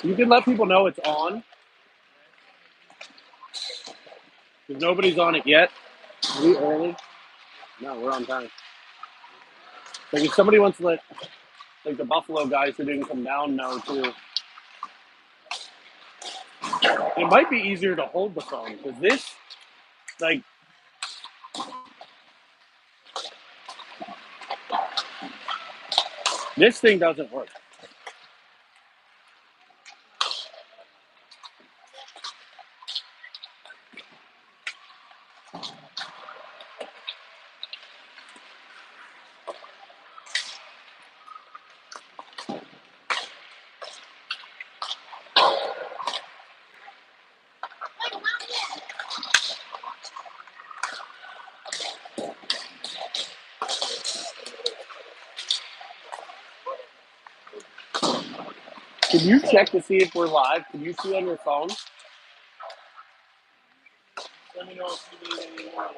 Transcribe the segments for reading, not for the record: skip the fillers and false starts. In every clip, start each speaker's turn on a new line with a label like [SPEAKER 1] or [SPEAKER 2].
[SPEAKER 1] You can let people know it's on because nobody's on it yet. Are we early? No, we're on time. Like if somebody wants to let like the Buffalo guys who didn't come down know too, it might be easier to hold the phone because like this thing doesn't work. Can you check to see if we're live? Can you see on your phone? Let me know if you need any more.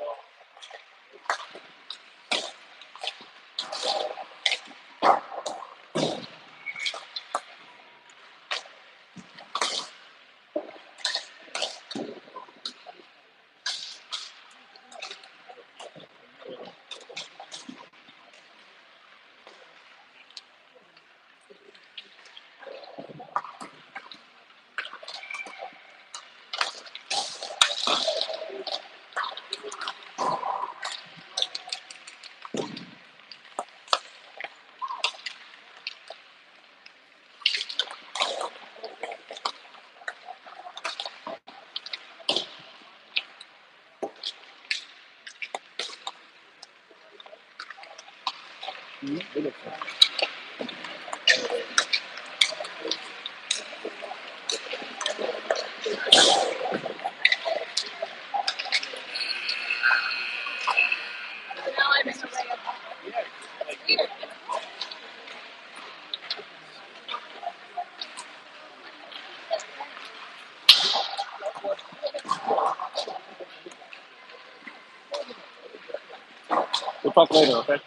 [SPEAKER 1] We'll talk later, okay?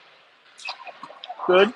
[SPEAKER 1] Good.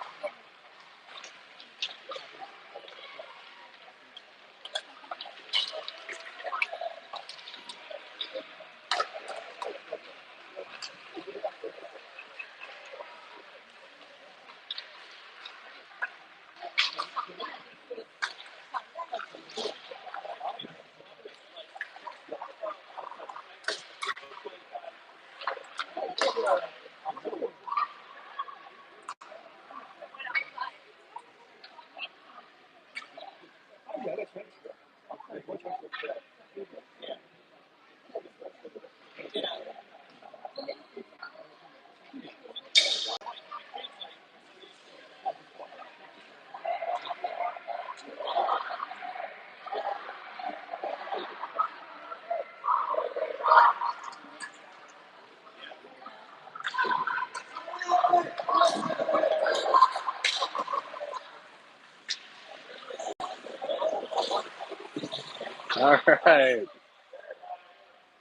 [SPEAKER 1] All right.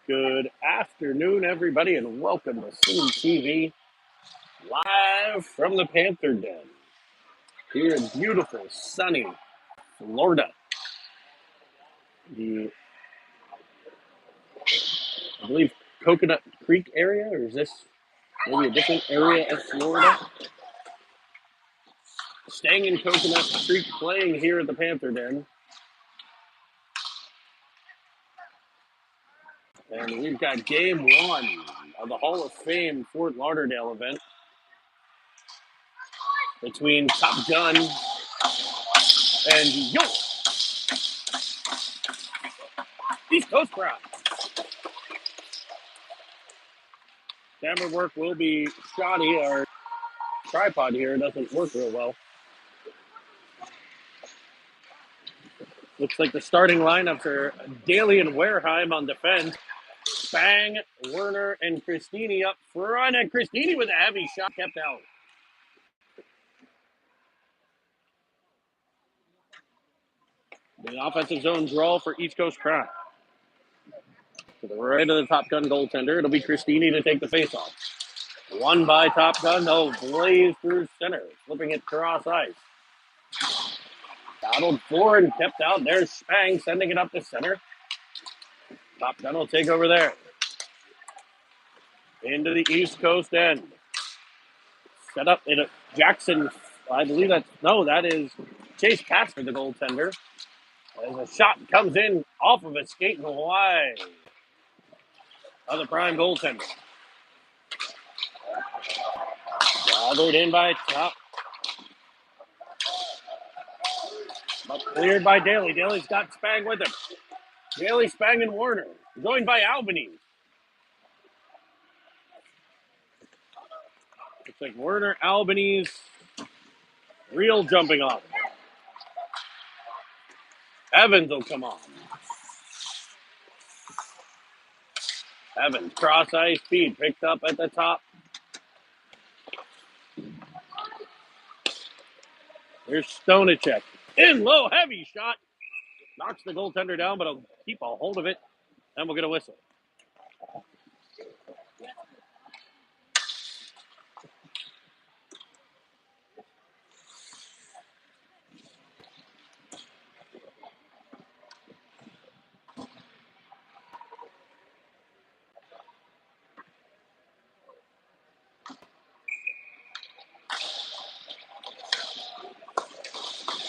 [SPEAKER 1] Good afternoon, everybody, and welcome to City TV, live from the Panther Den here in beautiful, sunny Florida. I believe, Coconut Creek area, or is this maybe a different area of Florida? Staying in Coconut Creek, playing here at the Panther Den. And we've got game one of the Hall of Fame Fort Lauderdale event between Top Gun and Yo East Coast Crowd. Camera work will be shoddy. Our tripod here doesn't work real well. Looks like the starting lineups are Daly and Wareheim on defense. Spang, Werner, and Christini up front. And Christini with a heavy shot kept out. The offensive zone draw for East Coast Prime. To the right of the Top Gun goaltender, it'll be Christini to take the faceoff. One by Top Gun, blaze through center, flipping it cross ice. Battled for and kept out. There's Spang sending it up to center. Top Gun will take over there. Into the East Coast end. Set up in a Jackson. I believe that is Chase Casper, the goaltender. As a shot comes in off of a skate and wide of the Prime goaltender. Gathered in by Top. But cleared by Daly. Daly's got Spang with him. Daly, Spang, and Werner. Joined by Albany. Looks like Werner, Albany's real jumping off. Evans will come on. Evans, cross ice speed, picked up at the top. Here's Stonacek. In low, heavy shot. Knocks the goaltender down, but he'll keep a hold of it. And we'll get a whistle.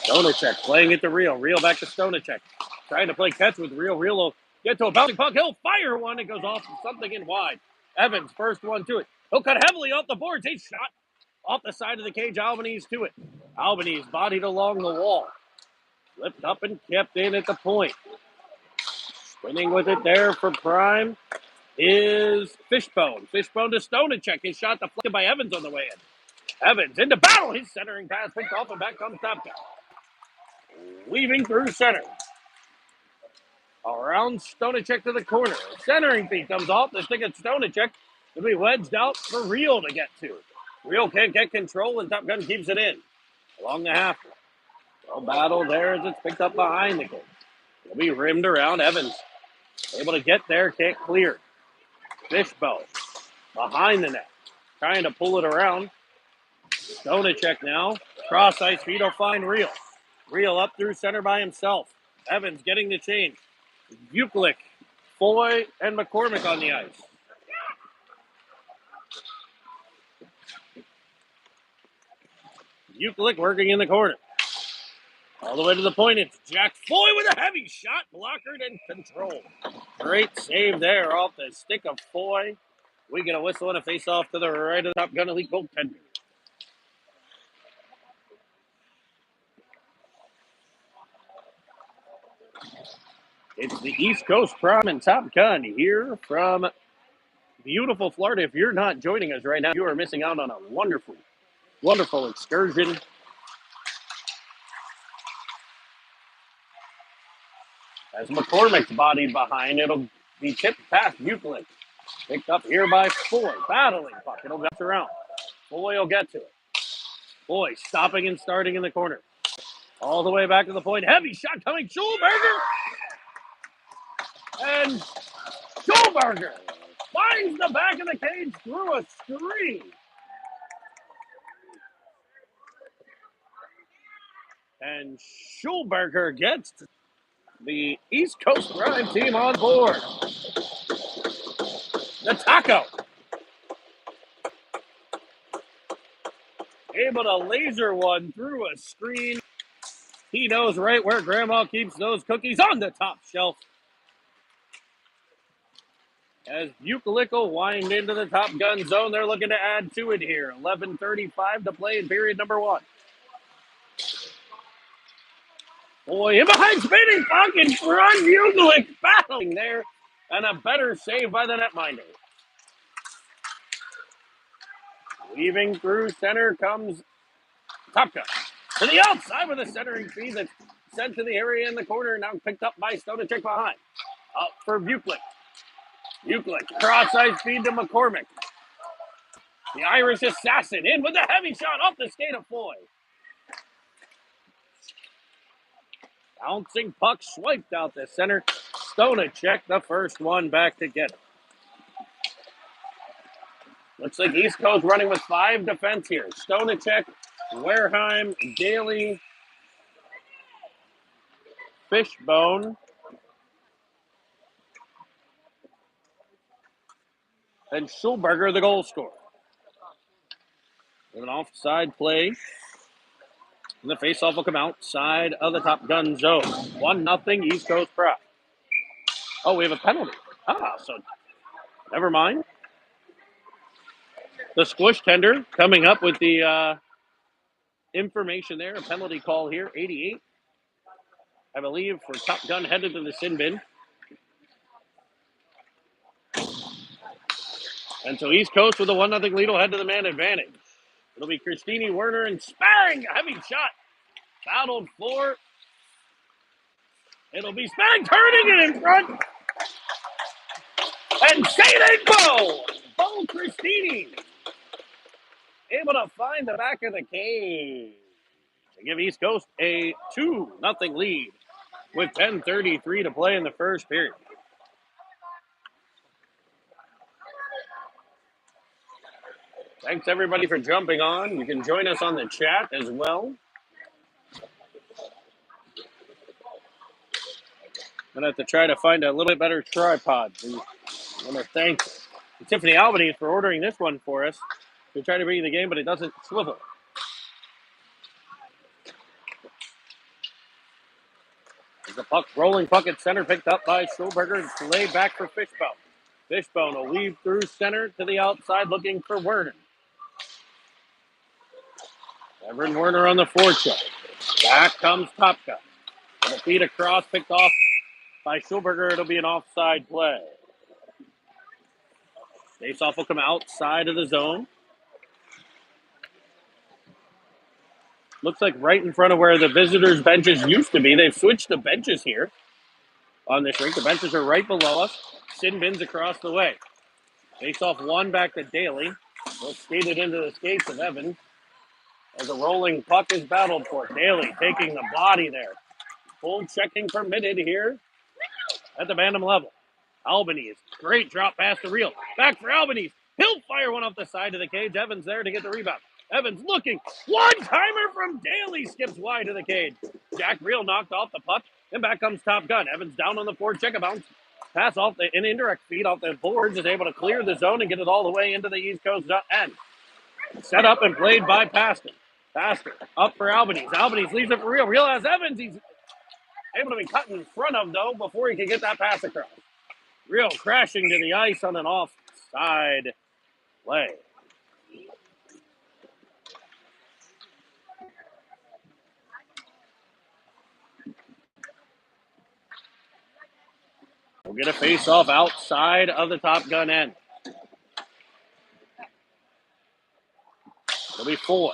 [SPEAKER 1] Stonacek playing it to Real. Real back to Stonacek. Trying to play catch with Real. Real will get to a bouncing puck. He'll fire one. It goes off something in wide. Evans, first one to it. He'll cut heavily off the boards. He shot off the side of the cage. Albanese to it. Albanese bodied along the wall. Flipped up and kept in at the point. Spinning with it there for Prime is Fishbone. Fishbone to Stonacek. His shot deflected by Evans on the way in. Evans into battle. His centering pass picked off and back comes Top Gun. Weaving through center. Around Stonacek to the corner. Centering feed comes off. The stick at Stonacek. It'll be wedged out for Real to get to. Real can't get control and Top Gun keeps it in. Along the half. No battle there as it's picked up behind the goal. It'll be rimmed around. Evans able to get there. Can't clear. Fishbone behind the net. Trying to pull it around. Stonacek now. Cross ice feed will find Real. Real up through center by himself. Evans getting the change. Buklik, Foy, and McCormick on the ice. Buklik working in the corner. All the way to the point. It's Jack Foy with a heavy shot. Blockered and controlled. Great save there off the stick of Foy. We get a whistle and a face-off to the right of the Top Gun Elite goaltender. It's the East Coast Prime and Top Gun here from beautiful Florida. If you're not joining us right now, you are missing out on a wonderful, wonderful excursion. As McCormick's bodied behind, it'll be tipped past Euclid. Picked up here by Foy. Battling puck. It'll bounce around. Foy will get to it. Foy stopping and starting in the corner. All the way back to the point. Heavy shot coming. Schulberger. And Schulberger finds the back of the cage through a screen. And Schulberger gets the East Coast Prime team on board. The Taco. Able to laser one through a screen. He knows right where Grandma keeps those cookies, on the top shelf. As Bukalik will wind into the Top Gun zone, they're looking to add to it here. 11:35 to play in period number one. Boy, in behind, spinning puck in front. Bukalik battling there, and a better save by the netminder. Weaving through center comes Topka. To the outside with a centering feed that's sent to the area in the corner. Now picked up by Stonacek behind. Up for Buklik. Buklik, cross-side feed to McCormick. The Irish assassin in with a heavy shot off the skate of Foy. Bouncing puck swiped out the center. Stonacek, the first one back to get it. Looks like East Coast running with 5 defense here. Stonacek, Wareheim, Daly, Fishbone, and Schulberger, the goal scorer. With an offside play. And the faceoff will come outside of the Top Gun zone. 1-0 East Coast Prep. Oh, we have a penalty. So never mind. The squish tender coming up with the information there. A penalty call here, 88. I believe for Top Gun headed to the sin bin. And so East Coast with a 1-0 lead will head to the man advantage. It'll be Christini Werner and Spang. A heavy shot. Battled for. It'll be Spang turning it in front. And St. Bo Christini able to find the back of the cage to give East Coast a 2-0 lead with 10:33 to play in the first period. Thanks, everybody, for jumping on. You can join us on the chat as well. I'm going to have to try to find a little bit better tripod. I want to thank Tiffany Albanese for ordering this one for us to try to bring you the game, but it doesn't swivel. There's a puck, rolling puck at center, picked up by Schulberger. It's laid back for Fishbone. Fishbone will weave through center to the outside, looking for Werner. Everett Werner on the forecheck. Back comes Topka. With a feed across, picked off by Schulberger. It'll be an offside play. Faceoff will come outside of the zone. Looks like right in front of where the visitors' benches used to be. They've switched the benches here on this rink. The benches are right below us. Sin bins across the way. Faceoff one back to Daly. They'll skate it into the skates of Evans. As a rolling puck is battled for. Daly taking the body there. Full checking permitted here at the Bantam level. Albanese, great drop pass to Reel. Back for Albanese. He'll fire one off the side of the cage. Evans there to get the rebound. Evans looking. One-timer from Daly skips wide to the cage. Jack Reel knocked off the puck. And back comes Top Gun. Evans down on the forecheck. A bounce pass off an indirect feed off the boards. Is able to clear the zone and get it all the way into the East Coast end. Set up and played by Pastor. Pastor up for Albanese. Albanese leaves it for Reel. Reel has Evans. He's able to be cut in front of, though, before he can get that pass across. Reel crashing to the ice on an offside play. We'll get a face-off outside of the Top Gun end. It'll be Foy.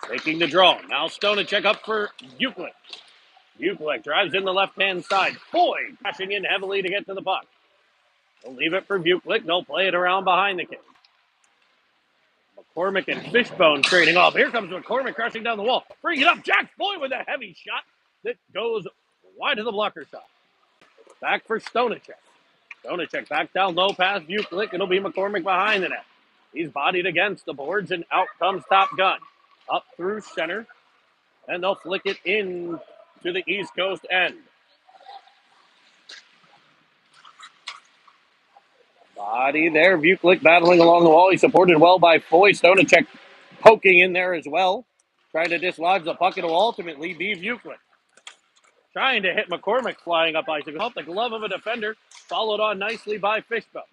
[SPEAKER 1] Taking the draw. Now Stonacek up for Buklik. Buklik drives in the left-hand side. Foy crashing in heavily to get to the puck. They'll leave it for Buklik. They'll play it around behind the cage. McCormick and Fishbone trading off. Here comes McCormick crashing down the wall. Bring it up. Jack Foy with a heavy shot that goes wide of the blocker side. Back for Stonacek. Stonacek back down low past Buklik. It'll be McCormick behind the net. He's bodied against the boards, and out comes Top Gun. Up through center, and they'll flick it in to the East Coast end. Body there. Buklik battling along the wall. He's supported well by Foy. Stonacek poking in there as well. Trying to dislodge the puck. It'll ultimately be Buklik. Trying to hit McCormick flying up ice. Off the glove of a defender. Followed on nicely by Fishbone.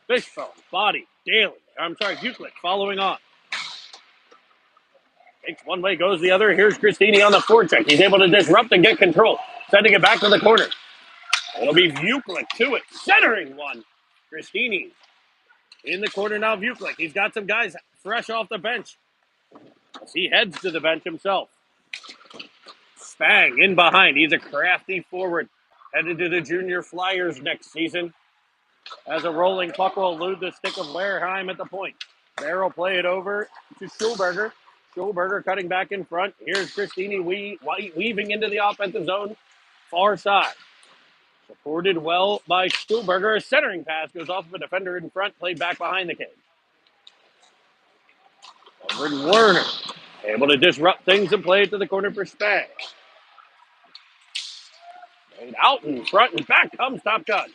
[SPEAKER 1] Fishbone. Body. Daly. Buklik following on. Takes one way, goes the other. Here's Christini on the forecheck. He's able to disrupt and get control. Sending it back to the corner. It'll be Buklik to it. Centering one. Christini In the corner now, Vuclick. He's got some guys fresh off the bench. As he heads to the bench himself. Spang in behind. He's a crafty forward. Headed to the Junior Flyers next season. As a rolling puck will elude the stick of Wareheim at the point. Bear will play it over to Schulberger. Schulberger cutting back in front. Here's Christini weaving into the offensive zone. Far side. Supported well by Schulberger. A centering pass goes off of a defender in front. Played back behind the cage. Over to Werner. Able to disrupt things and play it to the corner for Spang. And out in front and back comes Top Gun.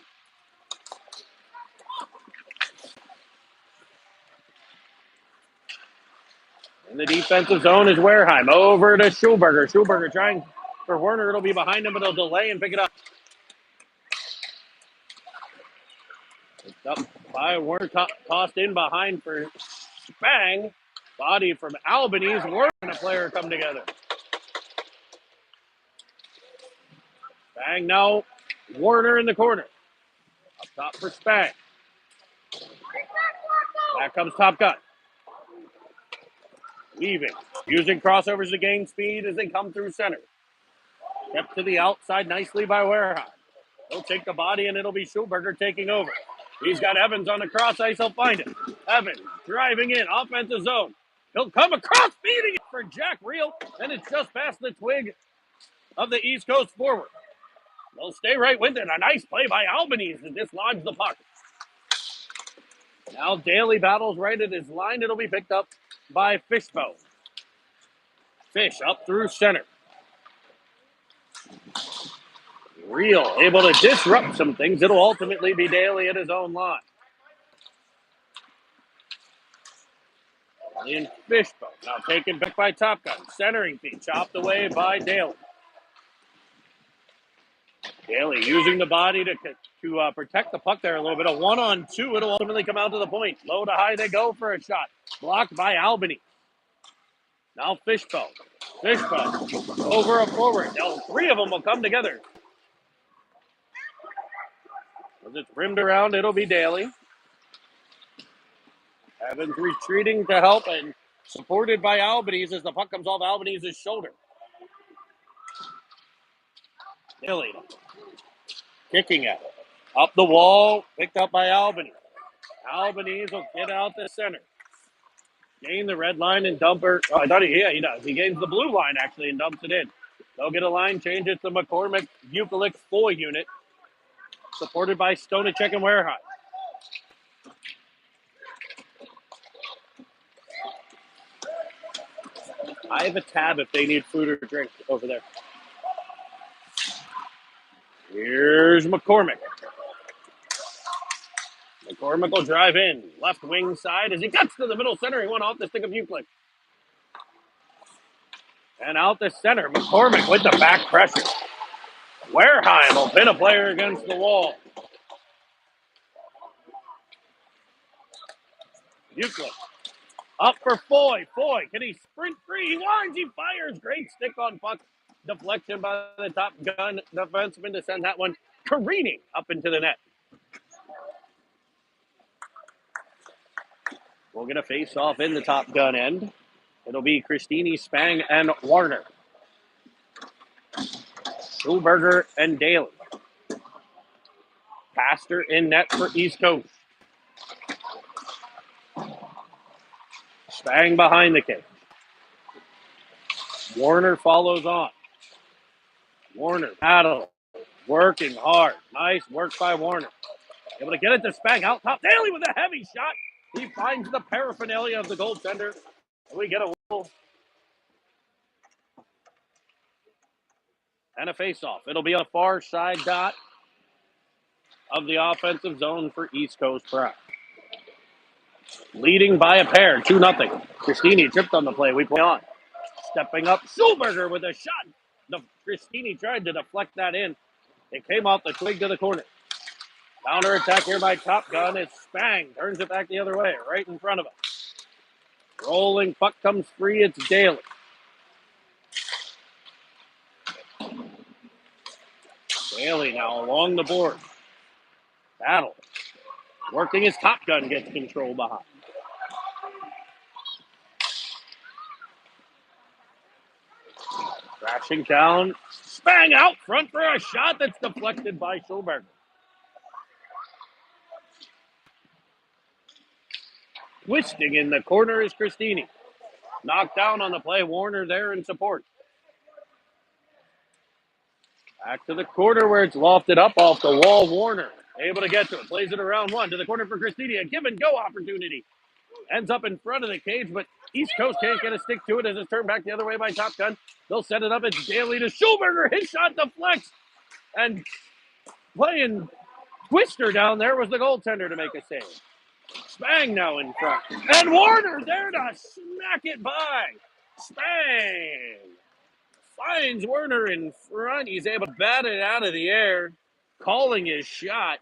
[SPEAKER 1] In the defensive zone is Wareheim. Over to Schulberger. Schulberger trying for Werner. It'll be behind him, but he'll delay and pick it up. Picked up by Werner, tossed in behind for Spang. Body from Albanese. Werner and a player come together. Spang now. Werner in the corner. Up top for Spang. Back comes Top Gun. Weaving. Using crossovers to gain speed as they come through center. Step to the outside nicely by Wareheim. He'll take the body and it'll be Schulberger taking over. He's got Evans on the cross ice. He'll find it. Evans driving in. Offensive zone. He'll come across, beating it for Jack Reel. And it's just past the twig of the East Coast forward. They'll stay right with it. A nice play by Albanese to dislodge the puck. Now Daly battles right at his line. It'll be picked up by Fishbone. Fish up through center. Reel able to disrupt some things. It'll ultimately be Daly at his own line. In Fishbone. Now taken back by Top Gun. Centering feed chopped away by Daly. Daly using the body to protect the puck there a little bit. A 1-on-2. It'll ultimately come out to the point. Low to high they go for a shot. Blocked by Albany. Now Fishbone. Fishbone over a forward. Now three of them will come together. As it's rimmed around, it'll be Daly. Evans retreating to help and supported by Albanese as the puck comes off Albanese's shoulder. Daly kicking it. Up the wall, picked up by Albanese. Albanese will get out the center. Gain the red line and dump her. Oh, I thought he does. He gains the blue line actually and dumps it in. They'll get a line change. It's the McCormick Vuclick Foy unit. Supported by Stonacek and Wareheim. I have a tab if they need food or drink over there. Here's McCormick. McCormick will drive in. Left wing side as he cuts to the middle center. He went off the stick of Vuclick. And out the center. McCormick with the back pressure. Wareheim will pin a player against the wall. Vuclick. Up for Foy. Foy, can he sprint free? He winds, he fires. Great stick on puck. Deflection by the Top Gun defenseman to send that one careening up into the net. We'll get a face-off in the Top Gun end. It'll be Christini, Spang, and Warner. Schulberger and Daly. Pastor in net for East Coast. Spang behind the cage. Warner follows on. Warner battle. Working hard. Nice work by Warner. Able to get it to Spang. Out top. Daly with a heavy shot. He finds the paraphernalia of the goaltender. And we get a whistle. And a face-off. It'll be on the far side dot of the offensive zone for East Coast Pride. Leading by a pair, 2-0. Christini tripped on the play. We play on. Stepping up, Schulberger with a shot. Christini tried to deflect that in. It came off the twig to the corner. Counter attack here by Top Gun. It's Spang. Turns it back the other way, right in front of us. Rolling puck comes free. It's Daly. Daly now along the board. Battle. Working his top gun, gets control behind. Crashing down, Spang out front for a shot that's deflected by Schulberger. Twisting in the corner is Christini. Knocked down on the play. Warner there in support. Back to the corner where it's lofted up off the wall. Warner able to get to it. Plays it around one to the corner for Christini. A give and go opportunity. Ends up in front of the cage, but East Coast can't get a stick to it as it's turned back the other way by Top Gun. They'll set it up. It's Daly to Schulberger. His shot deflects. And playing Twister down there was the goaltender to make a save. Spang now in front. And Warner there to smack it by. Spang finds Werner in front. He's able to bat it out of the air, calling his shot.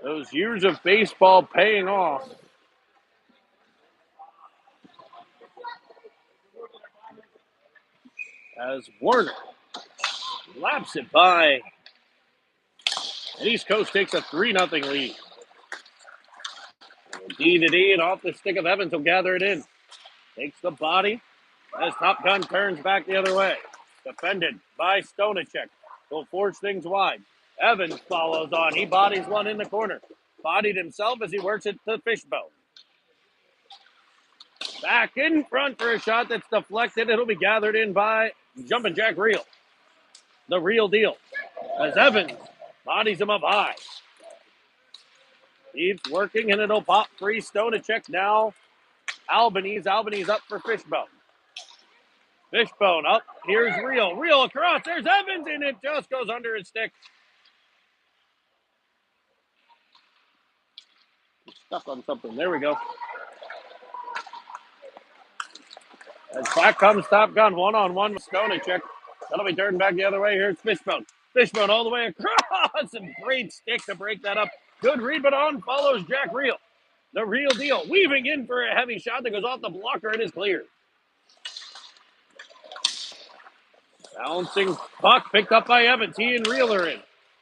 [SPEAKER 1] Those years of baseball paying off. As Werner laps it by. And East Coast takes a 3-0 lead. D to D, and off the stick of Evans will gather it in. Takes the body as Top Gun turns back the other way. Defended by Stonacek. Will force things wide. Evans follows on. He bodies one in the corner. Bodied himself as he works it to Fishbone. Back in front for a shot that's deflected. It'll be gathered in by Jumpin' Jack Reel. The real deal. As Evans bodies him up high. Keeps working, and it'll pop free. Stonacek now. Albanese up for Fishbone. Fishbone up. Here's Reel. Reel across. There's Evans, and it just goes under his stick. Stuck on something. There we go. As back comes Top Gun, one-on-one with Stonacek. That'll be turned back the other way. Here's Fishbone. Fishbone all the way across. And great stick to break that up. Good read, but on follows Jack Reel. The real deal. Weaving in for a heavy shot that goes off the blocker. It is cleared. Bouncing puck picked up by Evans. He and Reel are in.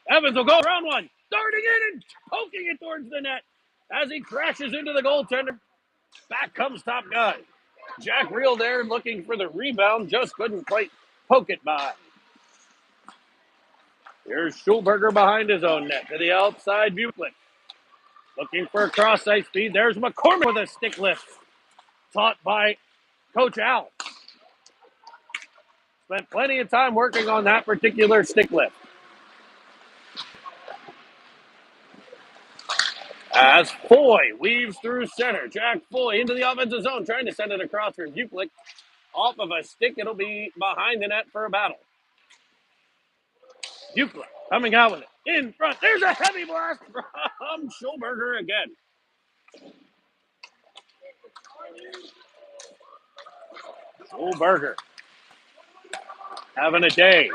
[SPEAKER 1] Evans will go around one. Darting in and poking it towards the net as he crashes into the goaltender. Back comes Top Gun. Jack Reel there looking for the rebound. Just couldn't quite poke it by. Here's Schulberger behind his own net to the outside. Buchlick looking for a cross-ice feed. There's McCormick with a stick lift. Taught by Coach Al. Spent plenty of time working on that particular stick lift. As Foy weaves through center. Jack Foy into the offensive zone, trying to send it across for Buchlick. Off of a stick, it'll be behind the net for a battle. Buchlick coming out with it. In front. There's a heavy blast from Schulberger again. Schulberger having a day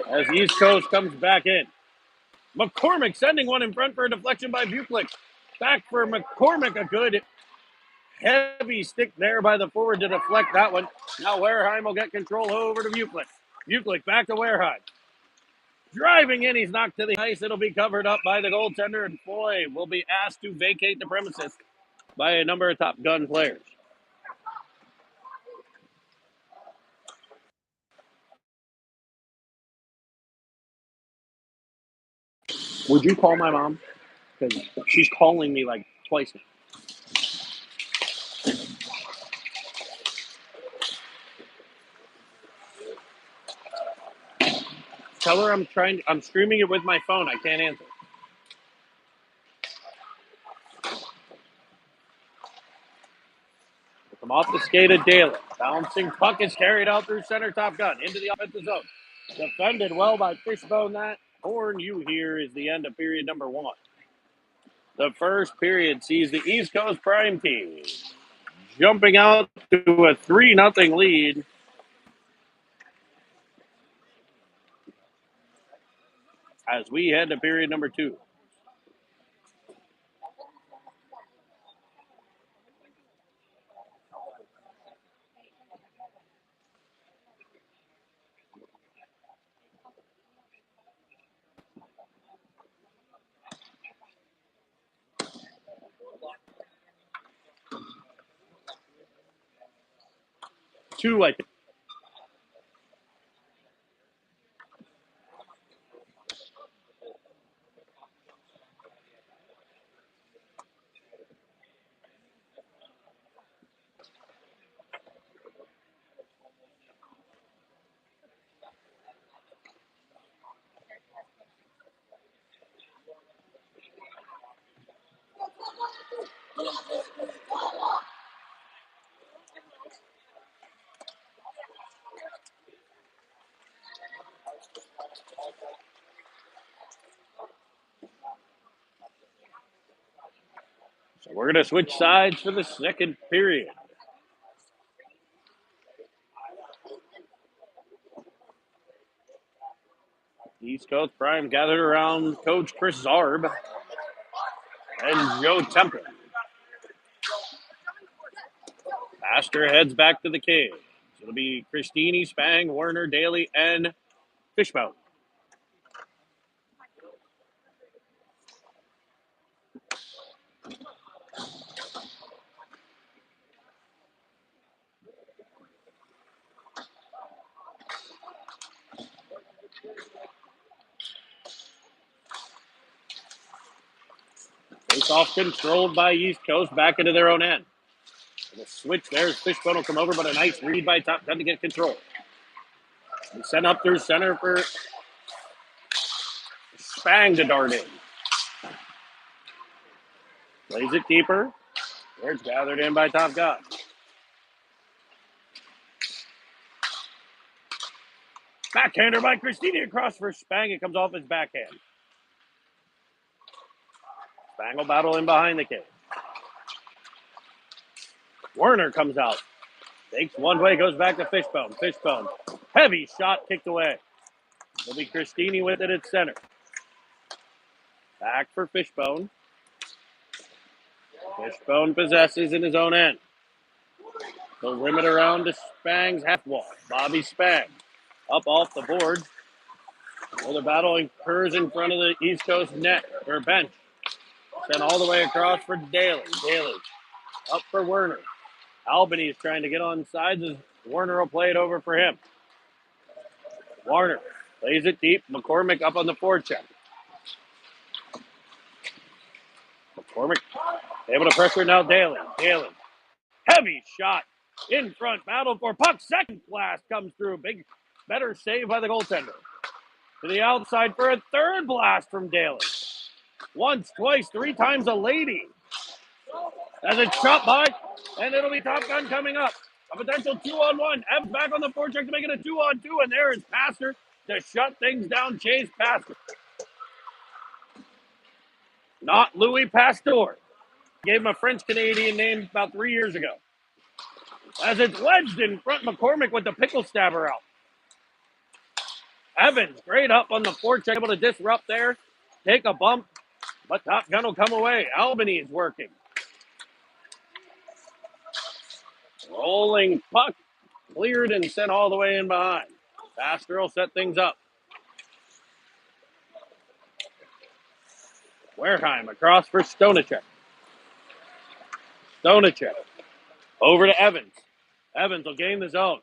[SPEAKER 1] as East Coast comes back in. McCormick sending one in front for a deflection by Buchlick. Back for McCormick, a good heavy stick there by the forward to deflect that one. Now Wareheim will get control over to Buchlick. Buchlick back to Wareheim. Driving in, he's knocked to the ice. It'll be covered up by the goaltender, and Foy will be asked to vacate the premises by a number of Top Gun players. Would you call my mom? Because she's calling me like twice now. Tell her I'm streaming it with my phone. I can't answer. Come off the skate of Daly. Bouncing puck is carried out through center. Top Gun into the offensive zone. Defended well by Fishbone. That horn you hear is the end of period number 1. The first period sees the East Coast Prime team jumping out to a 3-0 lead. As we head to period number 2. 2, I think. So we're going to switch sides for the second period. East Coast Prime gathered around Coach Chris Zarb and Joe Temple. Pastor heads back to the cage. It'll be Christini, Spang, Werner, Daly, and Fishbone. Face off controlled by East Coast back into their own end. And the switch there, Fishbone will come over, but a nice read by Top Gun to get control. And sent up through center for Spang to dart in. Plays it deeper. Where it's gathered in by Top Gun. Backhander by Christini across for Spang. It comes off his backhand. Spang will battle in behind the cage. Werner comes out. Takes one way, goes back to Fishbone. Fishbone. Heavy shot kicked away. It'll be Christini with it at center. Back for Fishbone. Fishbone possesses in his own end. He'll rim it around to Spang's half wall. Bobby Spang up off the board. Well, the battle occurs in front of the East Coast net or bench. Sent all the way across for Daly. Daly up for Werner. Albany is trying to get on sides as Werner will play it over for him. Warner plays it deep. McCormick up on the forecheck. McCormick able to pressure now Daly. Daly. Heavy shot in front. Battle for puck. Second blast comes through. Big, better save by the goaltender. To the outside for a third blast from Daly. Once, twice, 3 times a lady. As it's shot by, and it'll be Top Gun coming up. A potential 2-on-1. Evans back on the forecheck to make it a 2-on-2, and there is Pastor to shut things down. Chase Pastor. Not Louis Pasteur. Gave him a French-Canadian name about 3 years ago. As it's wedged in front, McCormick with the pickle stabber out. Evans, great up on the forecheck, able to disrupt there. Take a bump, but Top Gun will come away. Albany is working. Rolling puck, cleared and sent all the way in behind. Pastor will set things up. Wareheim across for Stonacek. Stonacek over to Evans. Evans will gain the zone.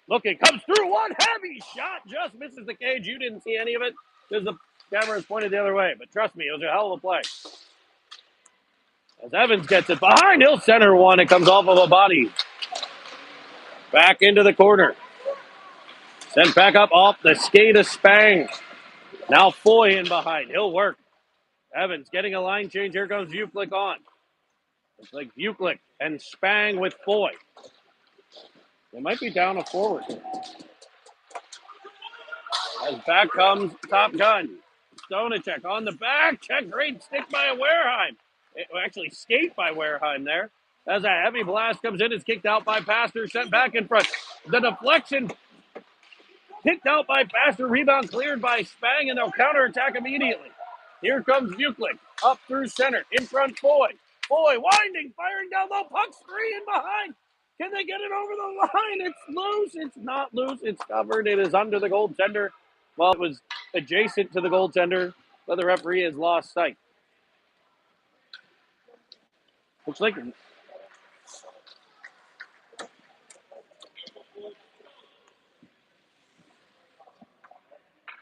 [SPEAKER 1] Looking, comes through, one heavy shot, just misses the cage. You didn't see any of it because the camera is pointed the other way. But trust me, it was a hell of a play. As Evans gets it behind, he'll center one. It comes off of a body. Back into the corner. Sent back up off the skate of Spang. Now Foy in behind. He'll work. Evans getting a line change. Here comes Vuclick on. It's like Vuclick and Spang with Foy. They might be down a forward. As back comes Top Gun. Stonacek on the back. Check, great stick by Wareheim. Actually, skate by Wareheim there. As a heavy blast comes in, it's kicked out by Pastor, sent back in front. The deflection kicked out by Pastor, rebound cleared by Spang, and they'll counterattack immediately. Here comes Vuclick, up through center, in front Foy. Foy winding, firing down low, puck's free in behind. Can they get it over the line? It's loose. It's not loose. It's covered. It is under the goaltender. Well, it was adjacent to the goaltender, but the referee has lost sight. Looks like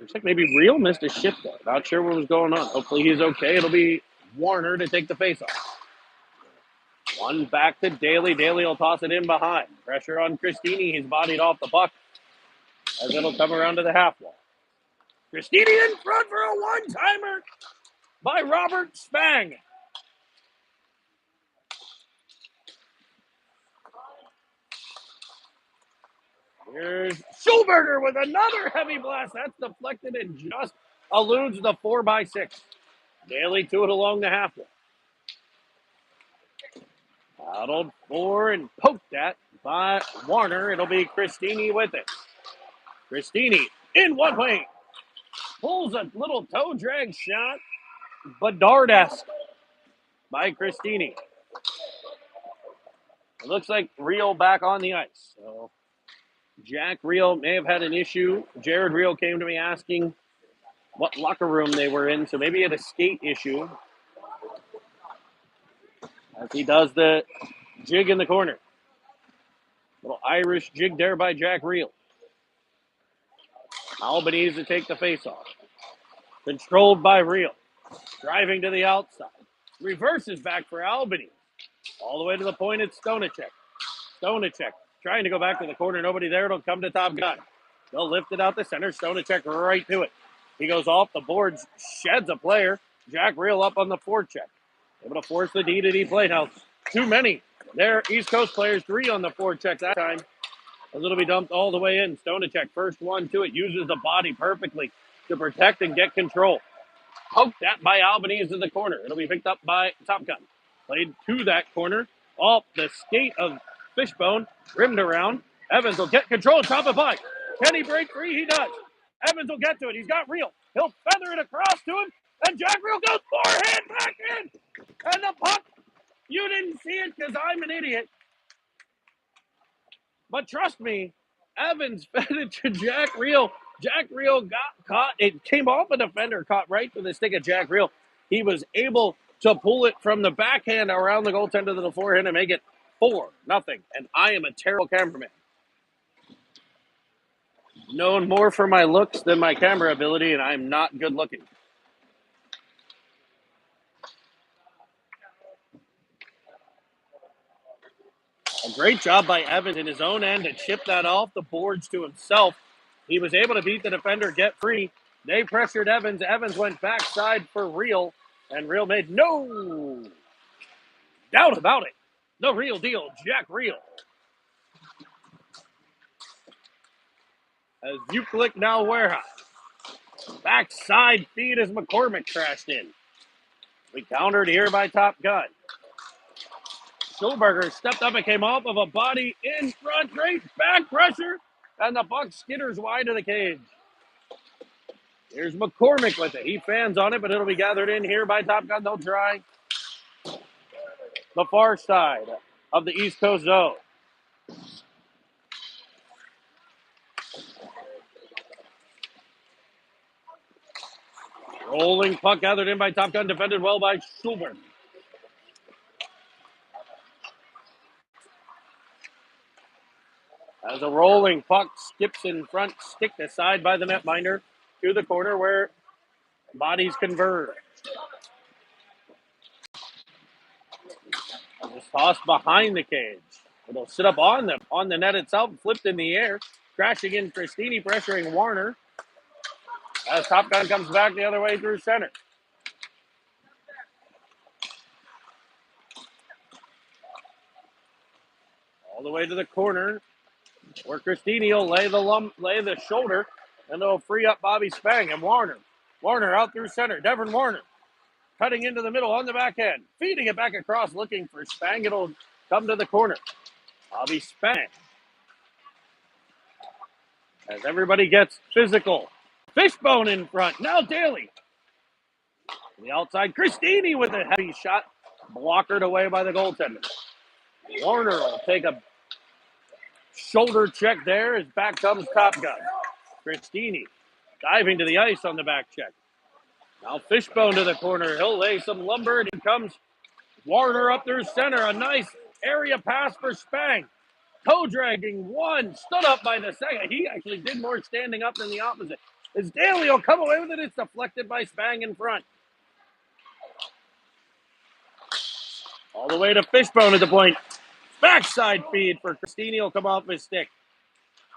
[SPEAKER 1] Looks like maybe Real missed a shift there. Not sure what was going on. Hopefully he's okay. It'll be Warner to take the face off. One back to Daly. Daly will toss it in behind. Pressure on Christini. He's bodied off the puck as it'll come around to the half wall. Christini in front for a one-timer by Robert Spang. Here's Schulberger with another heavy blast. That's deflected and just eludes the 4x6. Daly to it along the half wall. Paddled for and poked at by Warner. It'll be Christini with it. Christini in one way. Pulls a little toe drag shot. Bedard-esque by Christini. It looks like Real back on the ice. So Jack Real may have had an issue. Jared Real came to me asking what locker room they were in. So maybe he had a skate issue. As he does the jig in the corner. Little Irish jig there by Jack Real. Albanese to take the faceoff. Controlled by Real. Driving to the outside. Reverses back for Albanese. All the way to the point, it's Stonacek. Stonacek trying to go back to the corner. Nobody there. It'll come to Top Gun. They'll lift it out the center. Stonacek right to it. He goes off the boards, sheds a player. Jack Real up on the forecheck. Able to force the D-to-D play. Now, too many. There, East Coast players, 3 on the forecheck that time. As it'll be dumped all the way in. Stonacek, first one to it, uses the body perfectly to protect and get control. Poked that by Albanese in the corner. It'll be picked up by Top Gun. Played to that corner. Off the skate of Fishbone. Rimmed around. Evans will get control. Top of puck. Can he break free? He does. Evans will get to it. He's got Real. He'll feather it across to him. And Jack Real goes forehand back in. And the puck. You didn't see it because I'm an idiot. But trust me, Evans fed it to Jack Real. Jack Real got caught. It came off a defender, caught right to the stick of Jack Real. He was able to pull it from the backhand around the goaltender to the forehand and make it 4-0. And I am a terrible cameraman. Known more for my looks than my camera ability, and I'm not good looking. A great job by Evans in his own end to chip that off the boards to himself. He was able to beat the defender, get free. They pressured Evans. Evans went backside for Real, and Real made no doubt about it. The real deal, Jack Real. As Uklik now warehouse. Backside feed as McCormick crashed in. We countered here by Top Gun. Schulberger stepped up and came off of a body in front. Great back pressure. And the puck skitters wide of the cage. Here's McCormick with it. He fans on it, but it'll be gathered in here by Top Gun. They'll try the far side of the East Coast zone. Rolling puck gathered in by Top Gun, defended well by Schulberger. As a rolling puck skips in front, stick aside by the netminder to the corner where bodies converge. Just tossed behind the cage. It'll sit up on the net itself, flipped in the air, crashing in Christini, pressuring Warner. As Top Gun comes back the other way through center. All the way to the corner, where Christini will lay the shoulder, and they'll free up Bobby Spang and Warner. Warner out through center. Devin Warner cutting into the middle on the backhand, feeding it back across, looking for Spang. It'll come to the corner. Bobby Spang. As everybody gets physical. Fishbone in front. Now Daly. The outside. Christini with a heavy shot. Blockered away by the goaltender. Warner will take a shoulder check there as back comes Top Gun. Christini diving to the ice on the back check. Now Fishbone to the corner. He'll lay some lumber, and here comes Warner up through center. A nice area pass for Spang. Toe dragging one. Stood up by the second. He actually did more standing up than the opposite. As Daly will come away with it, it's deflected by Spang in front. All the way to Fishbone at the point. Backside feed for Christini will come off his stick.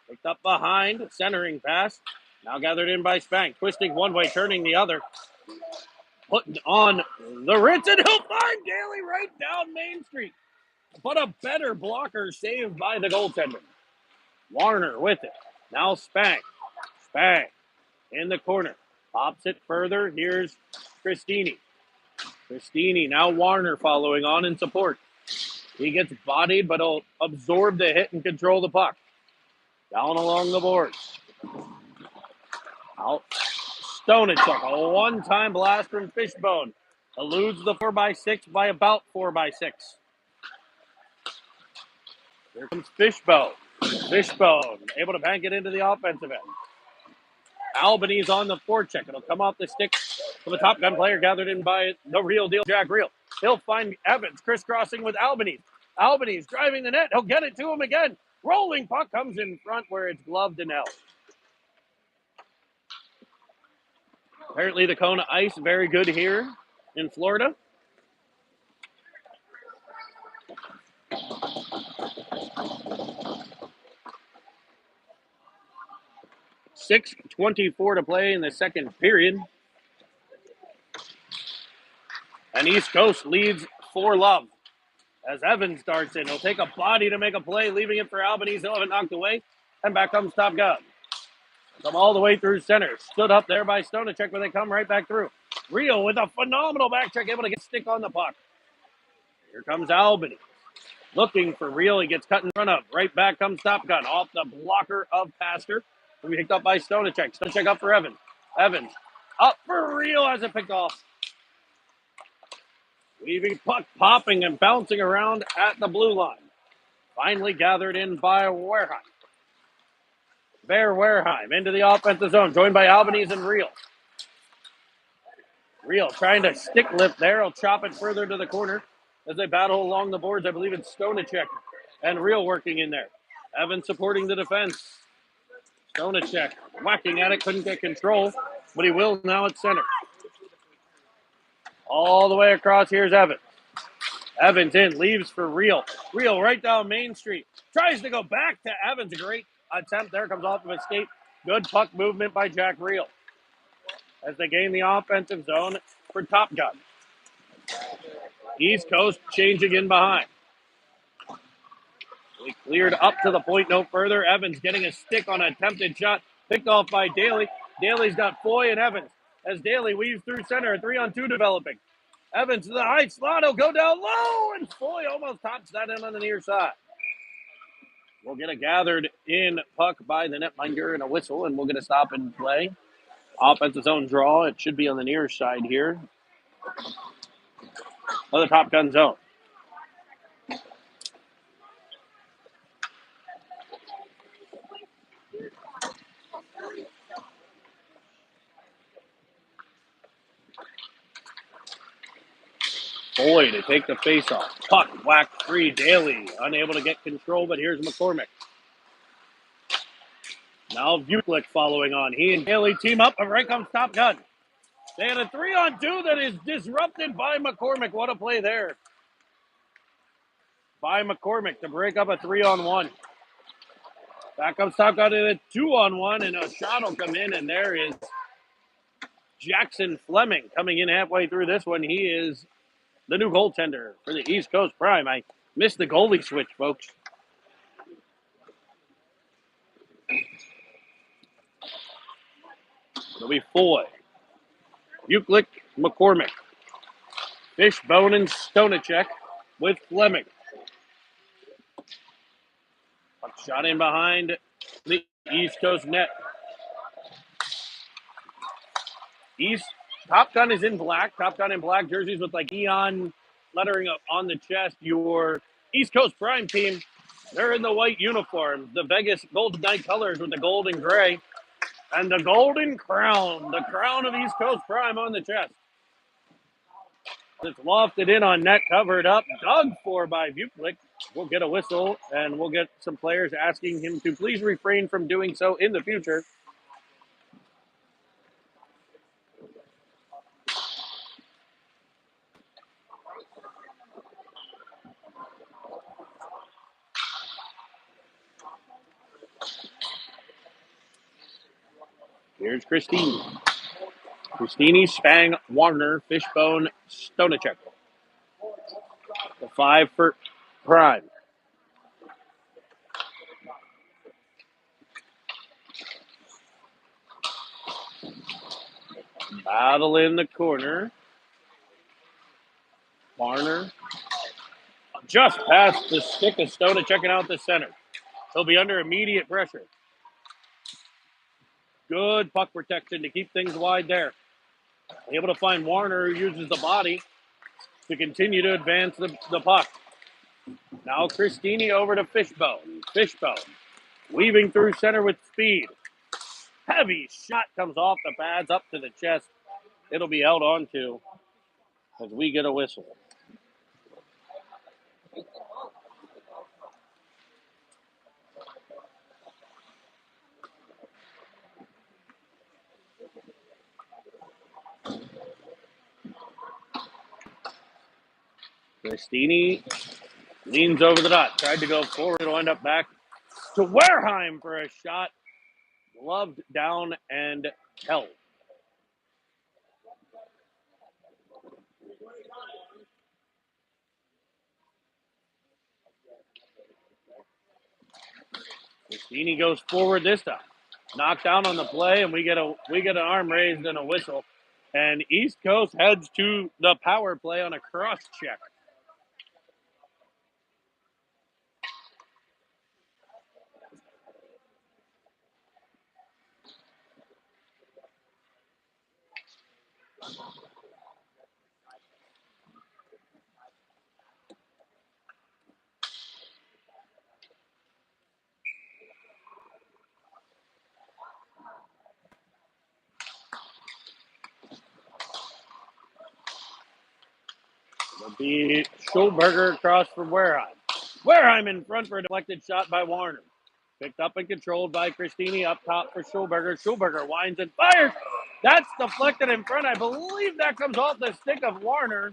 [SPEAKER 1] Picked up behind, centering pass. Now gathered in by Spang. Twisting one way, turning the other. Putting on the Ritz, and he'll find Daly right down Main Street. But a better blocker saved by the goaltender. Warner with it. Now Spang. Spang in the corner. Pops it further. Here's Christini. Christini, now Warner following on in support. He gets bodied, but he'll absorb the hit and control the puck. Down along the boards. Out. Stonachuk, a one-time blast from Fishbone. Eludes the 4x6 by about 4x6. Here comes Fishbone. Fishbone able to bank it into the offensive end. Albany's on the forecheck. It'll come off the stick of a Top Gun player gathered in by the real deal, Jack Reel. He'll find Evans crisscrossing with Albany. Albany's driving the net. He'll get it to him again. Rolling puck comes in front where it's gloved and held. Apparently the Kona ice very good here in Florida. .6:24 to play in the second period. And East Coast leads 4-0 as Evans darts in. He'll take a body to make a play, leaving it for Albany. He'll have it knocked away. And back comes Top Gun. Come all the way through center. Stood up there by Stonachek, but they come right back through. Rio with a phenomenal back check, able to get stick on the puck. Here comes Albany. Looking for Rio. He gets cut in front of. Right back comes Top Gun. Off the blocker of Pastor. Picked up by Stonachek. Stonachek up for Evans. Evans up for Rio as it picked off. Leaving puck popping and bouncing around at the blue line. Finally gathered in by Wareheim. Bear Wareheim into the offensive zone, joined by Albanese and Reel. Reel trying to stick lift there. He'll chop it further to the corner as they battle along the boards. I believe it's Stonachek and Reel working in there. Evans supporting the defense. Stonachek whacking at it, couldn't get control, but he will now at center. All the way across, here's Evans. Evans in, leaves for Reel. Reel right down Main Street. Tries to go back to Evans. A great attempt there, comes off of a skate. Good puck movement by Jack Reel as they gain the offensive zone for Top Gun. East Coast changing in behind. We cleared up to the point, no further. Evans getting a stick on an attempted shot. Picked off by Daly. Daly's got Foy and Evans as Daly weaves through center. 3-on-2 developing. Evans to the high slot. He'll go down low, and Foy almost tops that in on the near side. We'll get a gathered in puck by the netminder and a whistle, and we'll get a stop and play. Offensive zone draw. It should be on the near side here of the Top Gun zone. Foy to take the face-off. Puck whacked free. Daly unable to get control, but here's McCormick. Now Vuclick following on. He and Daly team up, and right comes Top Gun. They had a 3-on-2 that is disrupted by McCormick. What a play there by McCormick to break up a 3-on-1. Back comes Top Gun in a 2-on-1, and a shot will come in, and there is Jackson Fleming coming in halfway through this one. He is the new goaltender for the East Coast Prime. I missed the goalie switch, folks. It'll be Foy, Vuclick, McCormick, Fishbone, and Stonachek with Fleming. Shot in behind the East Coast net. Top Gun is in black. Top Gun in black jerseys with like Eon lettering up on the chest. Your East Coast Prime team, they're in the white uniforms. The Vegas Golden Knight colors with the gold and gray. And the golden crown, the crown of East Coast Prime on the chest. It's lofted in on net, covered up, dug for by Vuclick. We'll get a whistle, and we'll get some players asking him to please refrain from doing so in the future. Here's Christine. Christini, Spang, Warner, Fishbone, Stonacek. The 5 for Prime. Battle in the corner. Warner just past the stick of Stona, checking out the center. He'll be under immediate pressure. Good puck protection to keep things wide there. Able to find Warner, who uses the body to continue to advance the puck. Now Christini over to Fishbone. Fishbone weaving through center with speed. Heavy shot comes off the pads up to the chest. It'll be held on to as we get a whistle. Christini leans over the dot. Tried to go forward. It'll end up back to Wareheim for a shot. Gloved down and held. Christini goes forward this time. Knocked down on the play, and we get an arm raised and a whistle. And East Coast heads to the power play on a cross check. It'll be Schulberger across from Wareheim. Wareheim in front for a deflected shot by Warner. Picked up and controlled by Christini up top for Schulberger. Schulberger winds and fires. That's deflected in front. I believe that comes off the stick of Warner.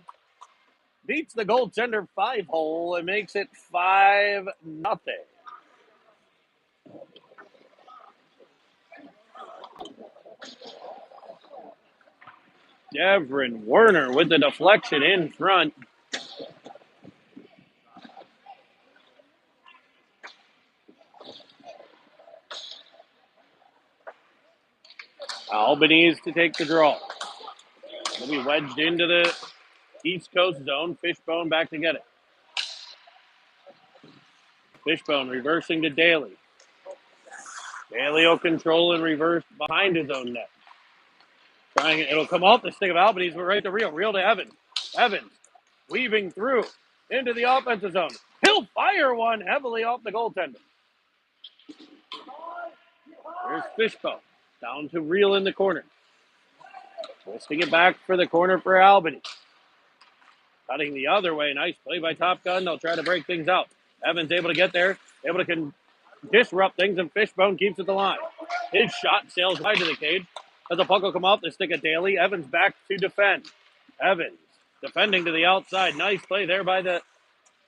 [SPEAKER 1] Beats the goaltender 5-hole and makes it 5-0. Devin Werner with the deflection in front. Albanese to take the draw. Will be wedged into the East Coast zone. Fishbone back to get it. Fishbone reversing to Daly. Daly will control and reverse behind his own net. It'll come off the stick of Albanese, but right to Reel. Reel to Evans. Evans weaving through into the offensive zone. He'll fire one heavily off the goaltender. Here's Fishbone. Down to Reel in the corner. Twisting it back for the corner for Albany. Cutting the other way. Nice play by Top Gun. They'll try to break things out. Evans able to get there. Able to disrupt things, and Fishbone keeps it the line. His shot sails wide to the cage. As the puck will come off the stick of Daly. Evans back to defend. Evans defending to the outside. Nice play there by the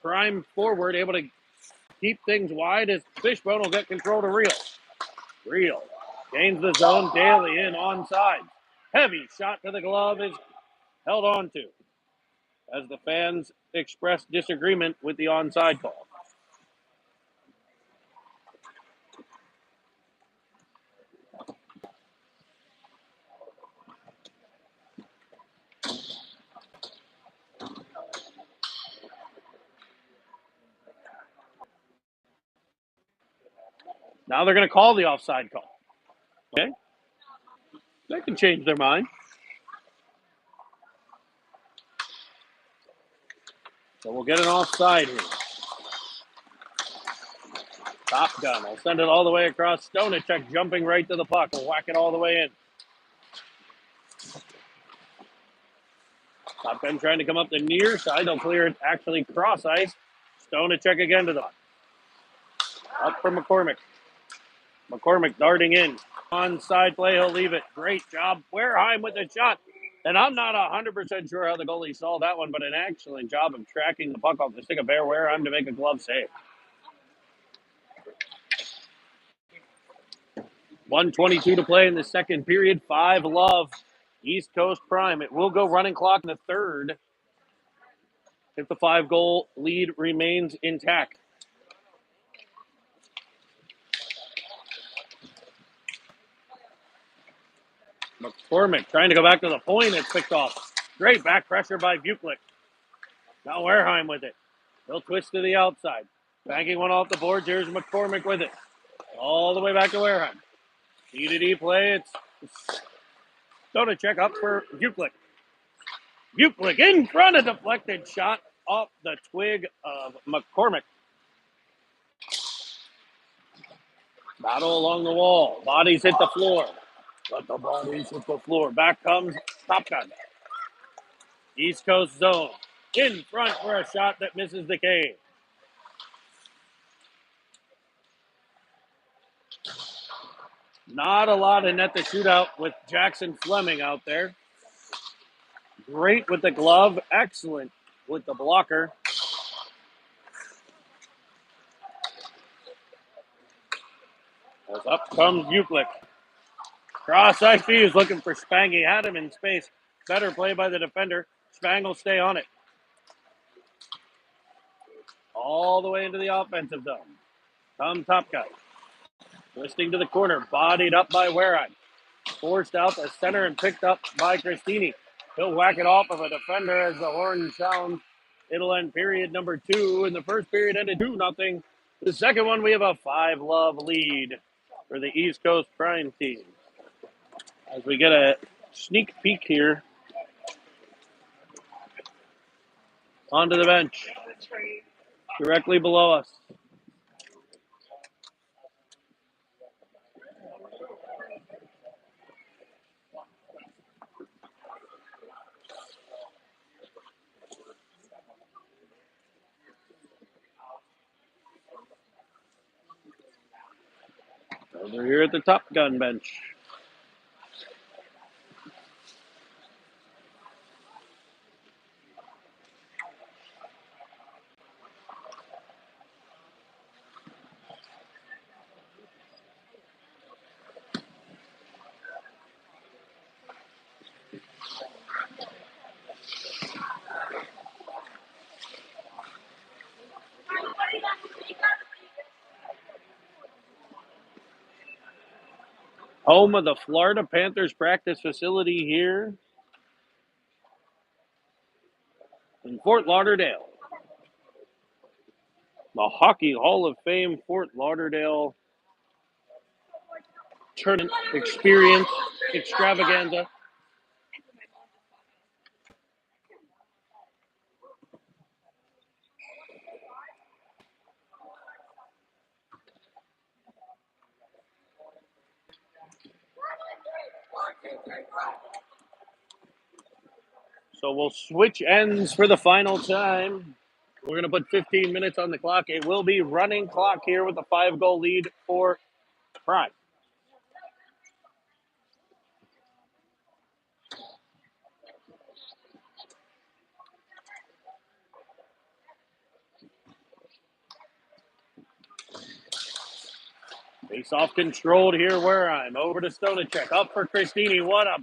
[SPEAKER 1] prime forward. Able to keep things wide as Fishbone will get control to Reel. Reel gains the zone. Daly in onside. Heavy shot to the glove is held on to as the fans express disagreement with the onside call. Now they're going to call the offside call. Okay? They can change their mind. So we'll get an offside here. Top Gun. I'll send it all the way across. Stonacek jumping right to the puck. We'll whack it all the way in. Top Gun trying to come up the near side. They'll clear it actually cross ice. Stonacek again to the puck. Up for McCormick. McCormick darting in. Onside play. He'll leave it. Great job. Wareheim with the shot. And I'm not 100% sure how the goalie saw that one, but an excellent job of tracking the puck off the stick of Bear Wareheim to make a glove save. 1:22 to play in the second period. 5-love East Coast Prime. It will go running clock in the third if the 5-goal lead remains intact. McCormick trying to go back to the point. It's picked off. Great back pressure by Buklik. Now Wareheim with it. He'll twist to the outside. Banking one off the board. Here's McCormick with it. All the way back to Wareheim. D-to-D play. It's Stonacek up for Buklik. Buklik in front, a deflected shot off the twig of McCormick. Battle along the wall. Bodies hit the floor. Let the bodies hit the floor. Back comes Top Gun. East Coast zone. In front for a shot that misses the cage. Not a lot in net to shoot out with Jackson Fleming out there. Great with the glove. Excellent with the blocker. As up comes Buklik. Cross-side Fuse looking for Spang. He had him in space. Better play by the defender. Spang will stay on it. All the way into the offensive zone. Tom Top Guy. Twisting to the corner. Bodied up by Wareheim. Forced out the center and picked up by Cristini. He'll whack it off of a defender as the horn sounds. It'll end period number 2. And the first period ended 2-0. The second one, we have a 5-love lead for the East Coast Prime team. As we get a sneak peek here onto the bench, directly below us. Over here at the Top Gun bench. Home of the Florida Panthers practice facility here in Fort Lauderdale. The Hockey Hall of Fame Fort Lauderdale tournament experience extravaganza. So we'll switch ends for the final time. We're going to put 15 minutes on the clock. It will be running clock here with a 5-goal lead for Prime. Face-off controlled here where I'm over to Stonacek. Up for Cristini. What a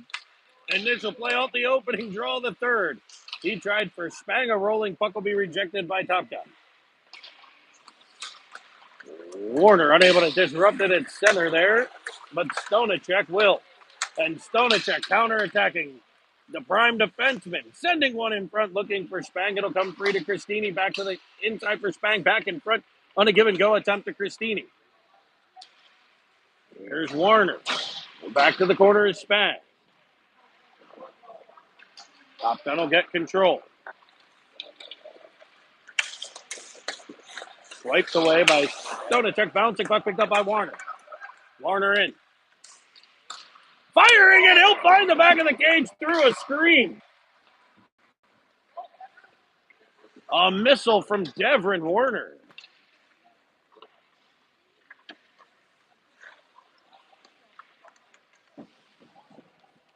[SPEAKER 1] initial play off the opening draw, the third. He tried for Spang. A rolling puck will be rejected by Top Gun. Warner unable to disrupt it at center there, but Stonacek will. And Stonacek counterattacking the Prime defenseman, sending one in front, looking for Spang. It'll come free to Cristini. Back to the inside for Spang. Back in front on a give-and-go attempt to Cristini. Here's Warner. Back to the corner is Spang. Top Gun will get control. Swiped away by Stonacek. Bouncing puck picked up by Warner. Warner in. Firing it. He'll find the back of the cage through a screen. A missile from Devin Warner.